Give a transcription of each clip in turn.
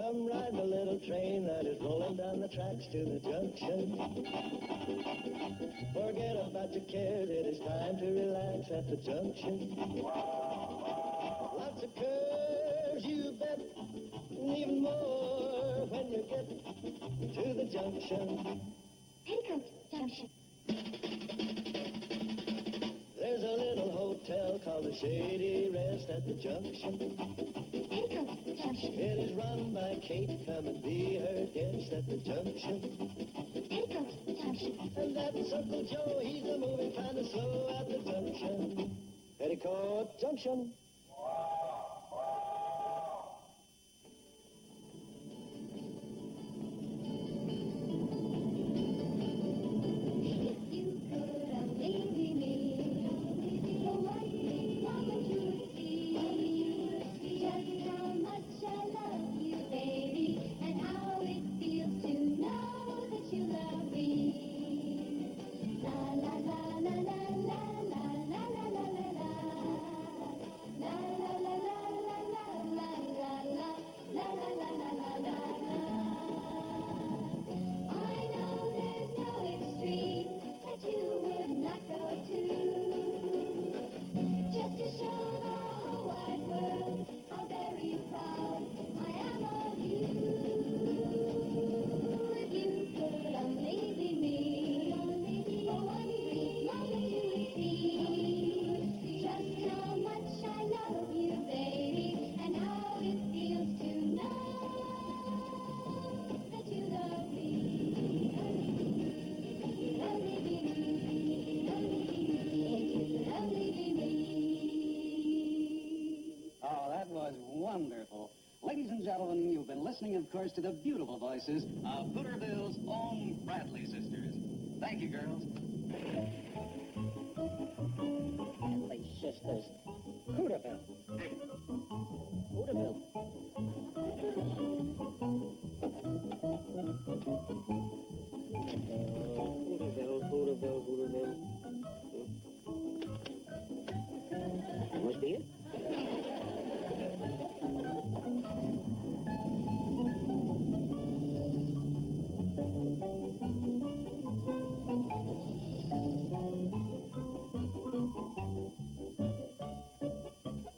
Come ride the little train that is rolling down the tracks to the junction. Forget about your cares, it is time to relax at the junction. Lots of curves, you bet, and even more when you get to the junction. Petticoat Junction. There's a little hotel called the Shady Rest at the junction. Petticoat Junction. It is run by Kate. Come and be her guest at the junction. Petticoat Junction. And that's Uncle Joe, he's a moving kind of slow at the junction. Petticoat Junction. Wonderful. Ladies and gentlemen, you've been listening, of course, to the beautiful voices of Hooterville's own Bradley sisters. Thank you, girls. Bradley sisters. Hooterville. Hooterville. Hooterville. That must be it.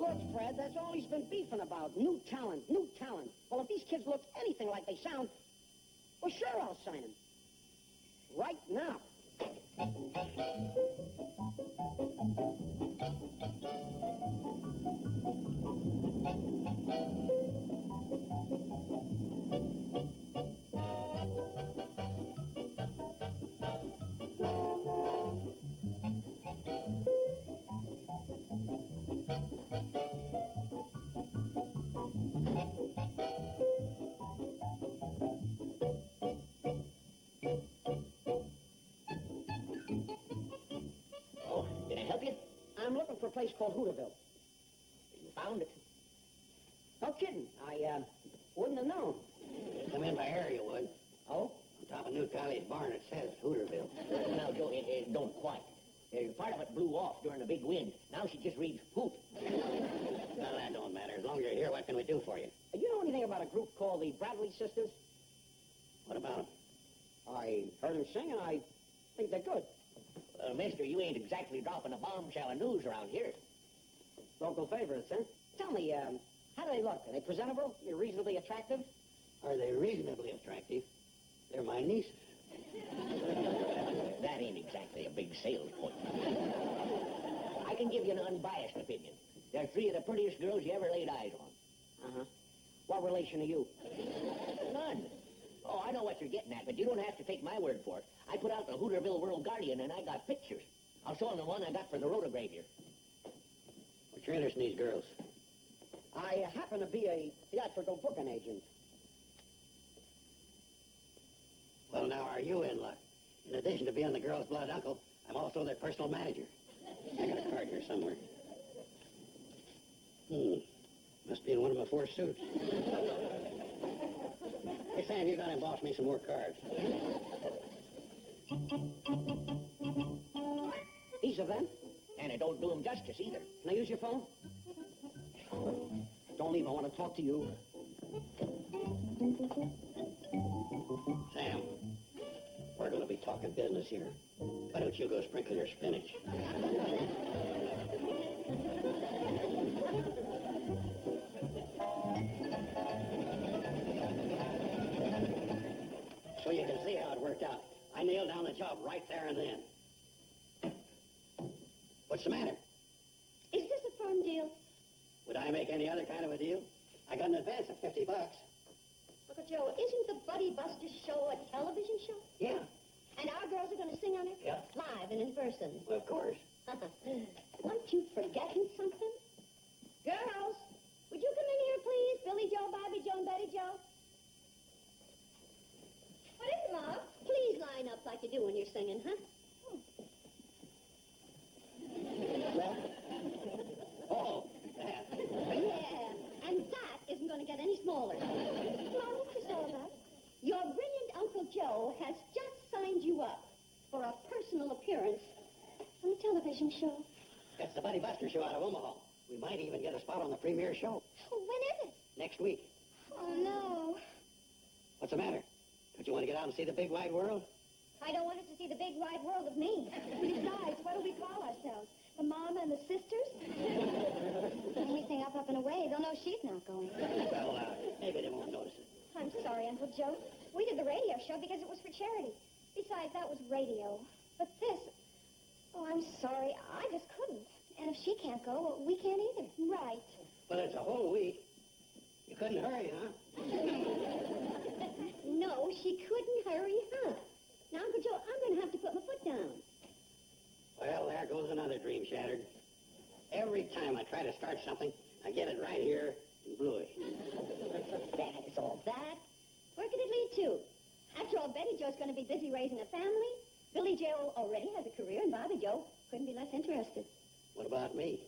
Look, Fred, that's all he's been beefing about. New talent, new talent. Well, if these kids look anything like they sound, well, sure, I'll sign them. Right now. I'm looking for a place called Hooterville. You found it. No kidding. I wouldn't have known. Come in by here, you would. Oh? On top of New College barn, it says Hooterville. Now, Joe, it don't quite. Part of it blew off during the big wind. Now she just reads hoot. Well, that don't matter. As long as you're here, what can we do for you? You know anything about a group called the Bradley Sisters? What about them? I heard them sing, and I think they're good. Mister, you ain't exactly dropping a bombshell of news around here. Local favorites, huh? Tell me, how do they look? Are they presentable? Are they reasonably attractive? Are they reasonably attractive? They're my nieces. That ain't exactly a big sales point. I can give you an unbiased opinion. They're three of the prettiest girls you ever laid eyes on. Uh-huh. What relation are you? None. Oh, I know what you're getting at, but you don't have to take my word for it. I put out the Hooterville World Guardian, and I got pictures. I'll show them the one I got for the rotograph here. What's your interest in these girls? I happen to be a theatrical booking agent. Well, now, are you in luck? In addition to being the girl's blood uncle, I'm also their personal manager. I got a card here somewhere. Must be in one of my 4 suits. Hey, Sam, you gotta emboss me some more cards. These are them? And it don't do them justice either. Can I use your phone? Don't leave. I want to talk to you. Sam, we're going to be talking business here. Why don't you go sprinkle your spinach? So you can see how it worked out. I nailed down the job right there and then. What's the matter? Is this a firm deal? Would I make any other kind of a deal? I got an advance of $50. Uncle Joe, isn't the Buddy Buster show a television show? Yeah, And our girls are going to sing on it? Yeah. Live and in person. well, of course. Aren't you forgetting something? Girls, would you come in here, please? Billy Joe, Bobby Joe, and Betty Joe. What is it, Mom? Please line up like you do when you're singing, huh? Oh, that. Yeah, and that isn't going to get any smaller. Mom, what's this all about? Your brilliant Uncle Joe has just signed you up for a personal appearance on a television show. It's the Buddy Buster show out of Omaha. We might even get a spot on the premiere show Oh, when is it? next week. Oh, no. What's the matter? Don't you want to get out and see the big wide world? I don't want us to see the big wide world of me. Besides, what do we call ourselves? The Mama and the Sisters? When we sing up and away, they'll know she's not going. Well, maybe they won't notice it. I'm sorry, Uncle Joe. We did the radio show because it was for charity. Besides, that was radio. But this... Oh, I'm sorry. I just couldn't. And if she can't go, we can't either. Right. But it's a whole week. You couldn't hurry, huh? No, she couldn't hurry, huh? Now, Uncle Joe, I'm going to have to put my foot down. Well, there goes another dream shattered. Every time I try to start something, I get it right here in Bluey. That is all that. Where could it lead to? After all, Betty Joe's going to be busy raising a family. Billy Joe already has a career, and Bobby Joe couldn't be less interested. What about me?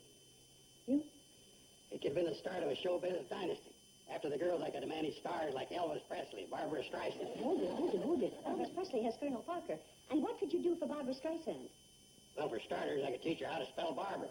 You? It could have been the start of a show business dynasty. After the girls, I could have managed stars like Elvis Presley, Barbara Streisand. Hold it. Elvis Presley has Colonel Parker. And what could you do for Barbara Streisand? Well, for starters, I could teach her how to spell Barbara.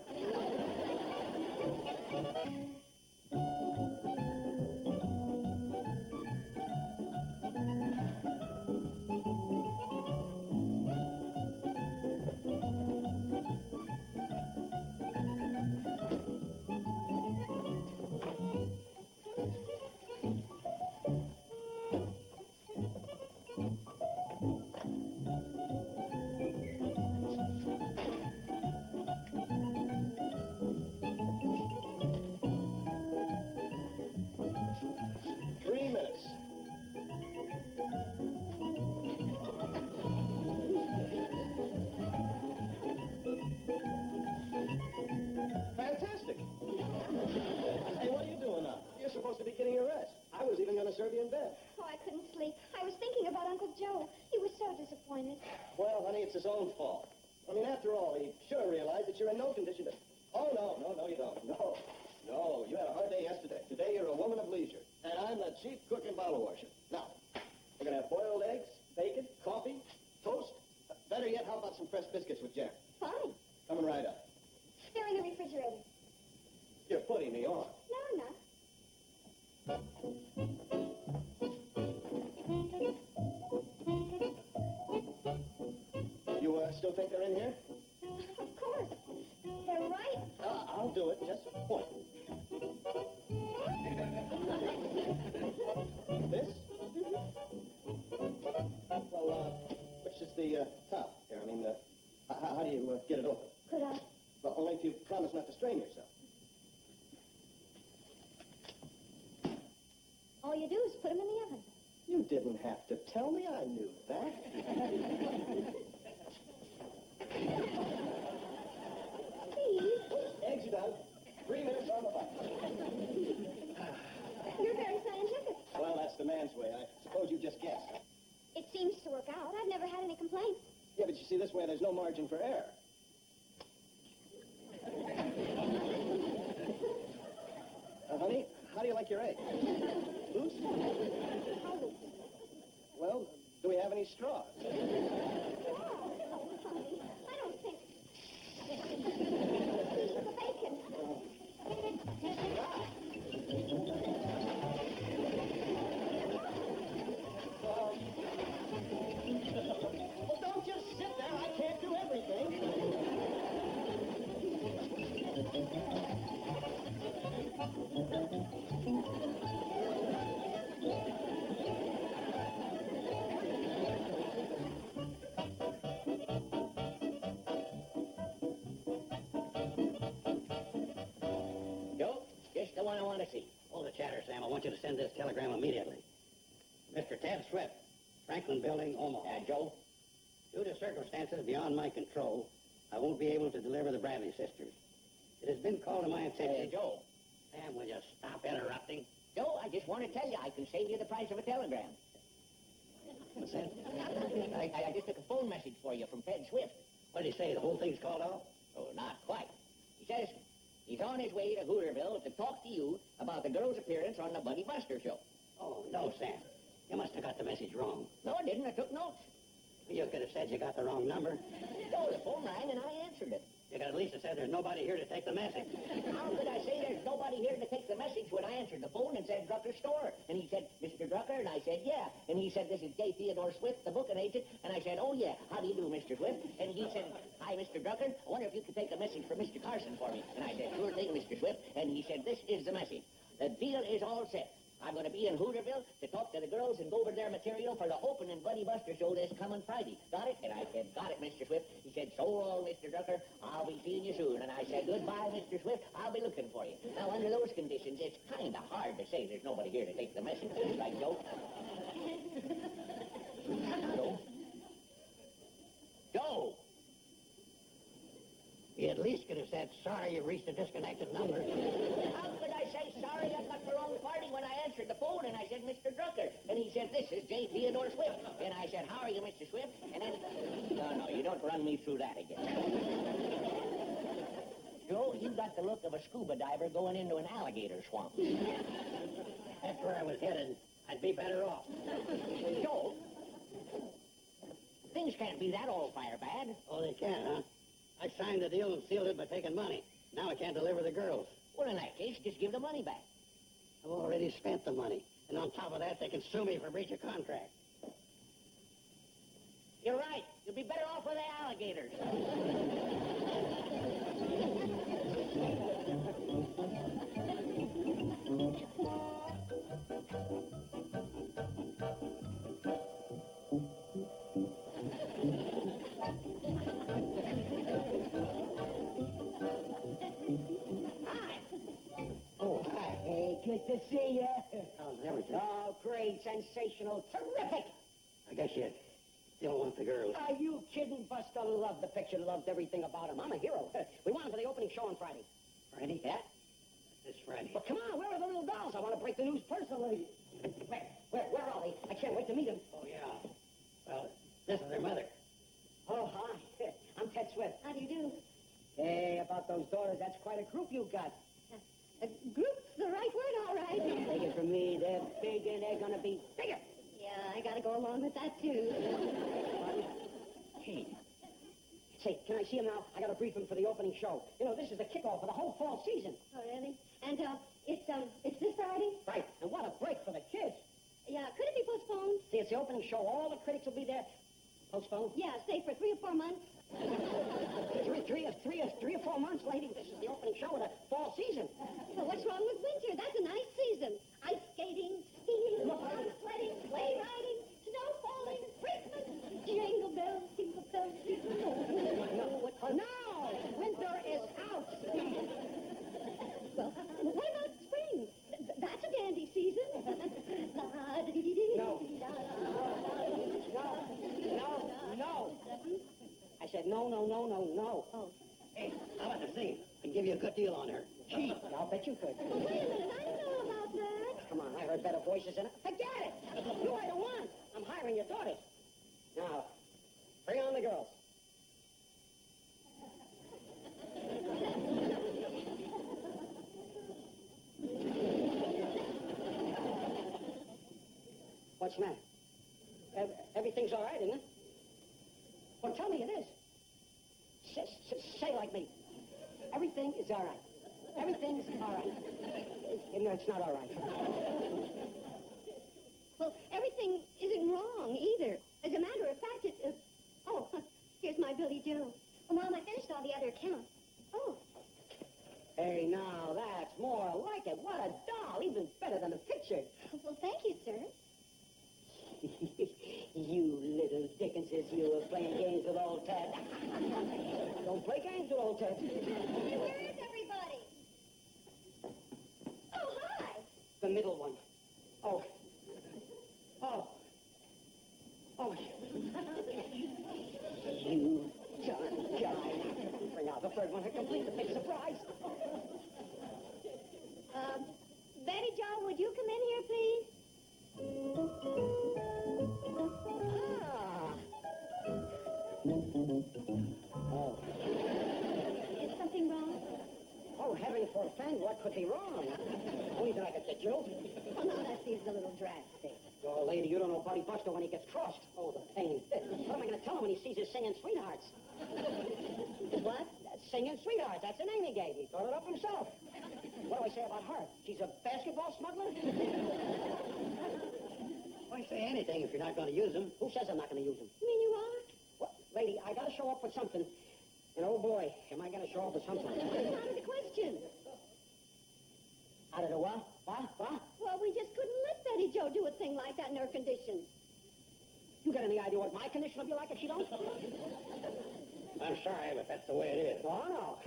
Fantastic. Hey, what are you doing now? You're supposed to be getting your rest. I was even going to serve you in bed. Oh, I couldn't sleep. I was thinking about Uncle Joe. He was so disappointed. Well, honey, it's his own fault. I mean, after all, he should have realized that you're in no condition to... Oh, no, you don't. No, you had a hard day yesterday. Today, you're a woman of leisure. And I'm the chief cook and bottle washer. Now, we're going to have boiled eggs, bacon, coffee, toast. Better yet, how about some fresh biscuits with jam? Fine. Coming right up. They're in the refrigerator. You're putting me on. No, I'm not. You still think they're in here? Of course. They're right. I'll do it. Just point. This? Well, which is the top here? I mean, how do you get it open? Could I? Well, only if you promise not to strain yourself. All you do is put them in the oven. You didn't have to tell me. I knew that. Please. Eggs are done. 3 minutes on the clock. You're very scientific. Well, that's the man's way. I suppose you just guessed. It seems to work out. I've never had any complaints. Yeah, but you see, this way there's no margin for error. Honey, how do you like your egg? Loose? Well, do we have any straws? I don't think. Piece of bacon. chatter, Sam. I want you to send this telegram immediately. Mr. Ted Swift, Franklin Building, Omaha. Joe? Due to circumstances beyond my control, I won't be able to deliver the Bradley sisters. It has been called to my attention... Joe. Sam, will you stop interrupting? Joe, I just want to tell you, I can save you the price of a telegram. What's that? I just took a phone message for you from Ted Swift. What did he say? The whole thing's called off? Oh, not quite. He says he's on his way to Hooterville to talk to you about the girl's appearance on the Buddy Buster show. Oh, no, Sam. You must have got the message wrong. No, I didn't. I took notes. You could have said you got the wrong number. No, the phone rang and I answered it. You could at least have said there's nobody here to take the message. How could I say there's nobody here to take the message when I answered the phone and said Drucker's store? And he said, Mr. Drucker? And I said, yeah. And he said, this is J. Theodore Swift, the booking agent. And I said, oh, yeah. How do you do, Mr. Swift? And he said, hi, Mr. Drucker. I wonder if you could take a message for Mr. Carson for me. And I said, sure thing, Mr. Swift. And he said, this is the message. The deal is all set. I'm going to be in Hooterville to talk to the girls and go over their material for the opening Buddy Buster show this coming Friday. Got it? And I said, got it, Mr. Swift. He said, so long, Mr. Drucker. I'll be seeing you soon. And I said, goodbye, Mr. Swift. I'll be looking for you. Now, under those conditions, it's kind of hard to say there's nobody here to take the message. Right, Joe? Joe? Joe! You at least could have said, sorry, you reached a disconnected number. How could I say sorry? I got the wrong party when I answered the phone, and I said, Mr. Drucker. And he said, this is J. Theodore Swift. And I said, how are you, Mr. Swift? And then, no, you don't run me through that again. Joe, you got the look of a scuba diver going into an alligator swamp. That's where I was headed. I'd be better off. Joe, things can't be that all fire bad. Oh, they can, huh? I signed the deal and sealed it by taking money. Now I can't deliver the girls. Well, in that case, just give the money back. I've already spent the money. And on top of that, they can sue me for breach of contract. You're right. You'll be better off with the alligators. Good to see you. How's everything? Oh, great, sensational, terrific. I guess you still want the girls. Are you kidding? Buster loved the picture, loved everything about him. I'm a hero. We want him for the opening show on Friday. Friday? Yeah? This Friday. But come on, where are the little dolls? I want to break the news personally. Where are they? I can't wait to meet them. Oh, yeah. Well, this is their mother. Oh, hi. I'm Ted Swift. How do you do? Hey, about those daughters, that's quite a group you got. Group's the right word, all right. Take it from me, they're big and they're gonna be bigger. Yeah, I gotta go along with that, too. Hey. Say, can I see him now? I gotta brief him for the opening show. You know, this is the kickoff for the whole fall season. Oh, really? And, it's this Friday? Right, and what a break for the kids. Yeah, could it be postponed? See, it's the opening show. All the critics will be there. Postponed? Yeah, stay for 3 or 4 months. Three or 4 months, lady. This is the opening show of the fall season. Well, what's wrong with winter? That's a nice season. Ice skating, skiing, sledding, sleigh riding, snow falling, Christmas, jingle bells, jingle bells, jingle bells. No! Winter is out! Well, what about spring? That's a dandy season. No. I said no. Oh. Hey, how about the singing? I can give you a good deal on her. Gee, I'll bet you could. Well, wait a minute. I don't know about that. Come on, I heard better voices in it. Forget it! You are the one. I'm hiring your daughters. Now, bring on the girls. What's the matter? Everything's all right, isn't it? Well, tell me it is. Say like me. Everything is all right. Everything's all right. No, it's not all right. Well, everything isn't wrong either. As a matter of fact, it's... Oh, here's my Billy Joe. Well, Mom, I finished all the other accounts. Oh. Hey, now, that's more like it. What a doll. Even better than the picture. Well, thank you, sir. You little Dickenses, you were playing games with old Ted. Don't play games with old Ted. Hey, where is everybody? Oh, hi. Gonna the middle one. Oh. Oh. Oh. You darn guy. Bring out the third one to complete the big surprise. Betty Jo, would you come in here, please? Ah. Oh. Is something wrong? Oh, heaven forfend, what could be wrong? Only that I could get you. Oh, no, that seems a little drastic. Oh, lady, you don't know Buddy Buster when he gets crossed. Oh, the pain. What am I going to tell him when he sees his singing sweethearts? What? Singing sweethearts, that's the name he gave me. Thought it up himself. What do I say about her? She's a basketball smuggler? Why say anything if you're not going to use them? Who says I'm not going to use them? You mean you are? Well, lady, I got to show up with something. And oh boy, am I going to show up with something. It's out of the question. Out of the what? What? Well, we just couldn't let Betty Jo do a thing like that in her condition. You got any idea what my condition will be like if she don't? I'm sorry, but that's the way it is. Oh, no.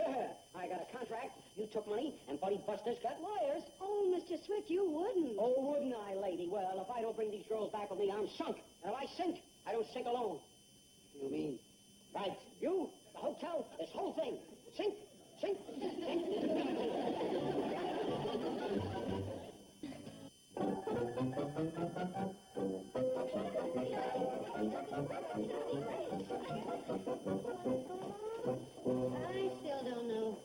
I got a contract, you took money, and Buddy Buster's got lawyers. Oh, Mr. Swift, you wouldn't. Oh, wouldn't I, lady? Well, if I don't bring these girls back with me, I'm sunk. And if I sink, I don't sink alone. You mean? Right. You, the hotel, this whole thing. Sink, sink, sink. I still don't know.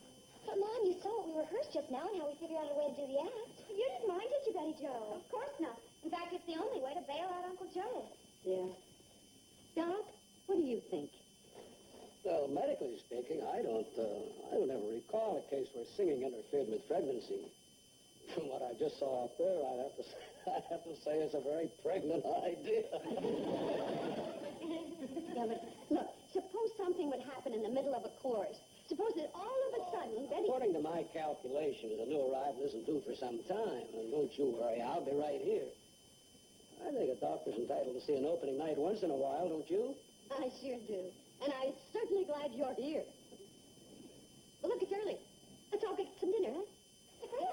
But, Mom, you saw what we rehearsed just now and how we figured out a way to do the act. You didn't mind, did you, Betty Jo? Of course not. In fact, it's the only way to bail out Uncle Joe. Yeah. Doc, what do you think? Well, medically speaking, I don't ever recall a case where singing interfered with pregnancy. From what I just saw up there, I'd have to say it's a very pregnant idea. Yeah, but look, suppose something would happen in the middle of a chorus. Suppose that all of a sudden, Betty... According to my calculations, the new arrival isn't due for some time. And don't you worry, I'll be right here. I think a doctor's entitled to see an opening night once in a while, don't you? I sure do. And I'm certainly glad you're here. Well, look, it's early. Let's all get some dinner, huh? First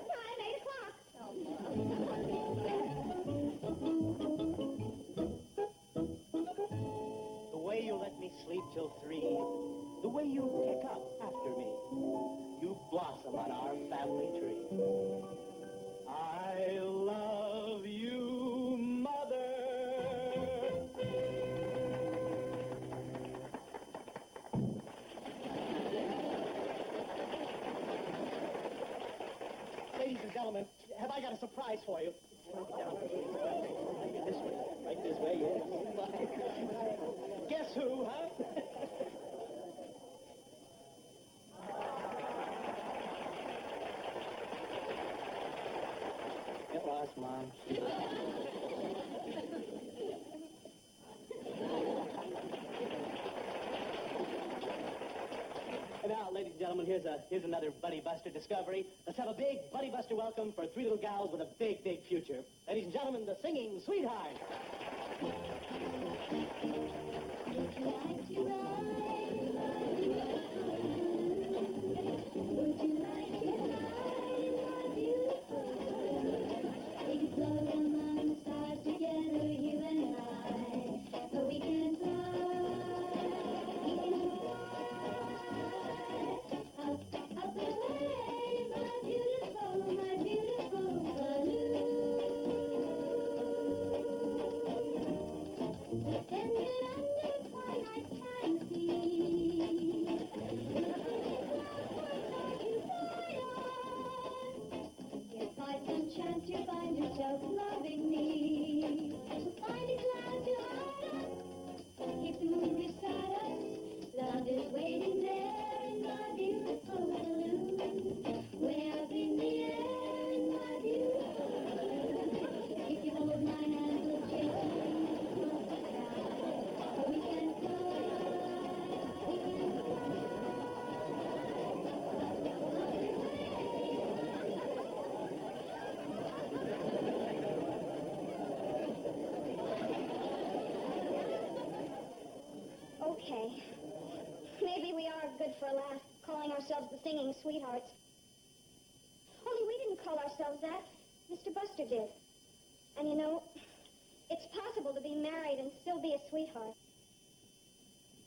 time, 8 o'clock. The way you let me sleep till 3. The way you pick up after me. You blossom on our family tree. I love you, Mother. Ladies and gentlemen, have I got a surprise for you? This way. Right this way, yes. Guess who, huh? Get lost, Mom. And now, ladies and gentlemen, here's another Buddy Buster discovery. Let's have a big Buddy Buster welcome for 3 little gals with a big, big future. Ladies and gentlemen, the singing sweetheart. Chance you find yourself loving me. So find a cloud to hide us. Keep the moon beside us. Love is waiting there in my beautiful balloon. Way up in the air in my beautiful balloon. If you hold my hand, we'll chase the moon from the sky. We can fly. We can fly. Okay. Maybe we are good for a laugh, calling ourselves the singing sweethearts. Only we didn't call Mr. Buster did. And you know, it's possible to be married and still be a sweetheart.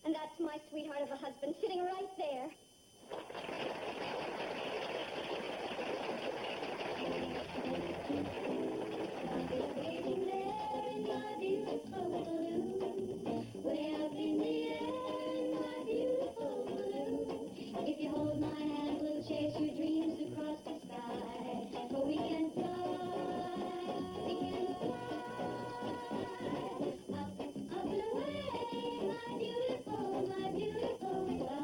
And that's my sweetheart of a husband sitting right there. Waiting there in my beautiful balloon, way up in the air, my beautiful balloon. If you hold my hand, we'll chase your dreams across the sky. For we can fly, we can fly. Up, up and away, my beautiful balloon.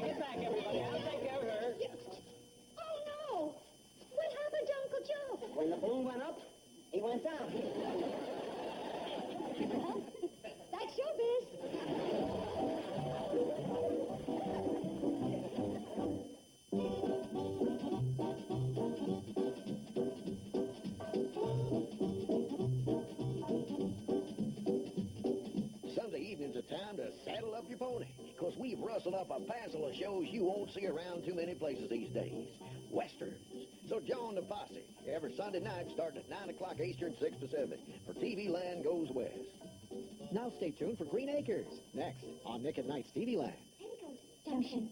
Get back, everybody. I'll take care of her. Oh, no! What happened to Uncle Joe? When the balloon went up, he went down. Well, that's showbiz. Sunday evening's a time to saddle up your pony, because we've rustled up a passel of shows you won't see around too many places these days. Westerns. So join the posse every Sunday night starting at 9 o'clock Eastern, 6 Pacific, for TV Land Goes West. Now stay tuned for Green Acres, next on Nick at Night's TV Land. Petticoat Junction.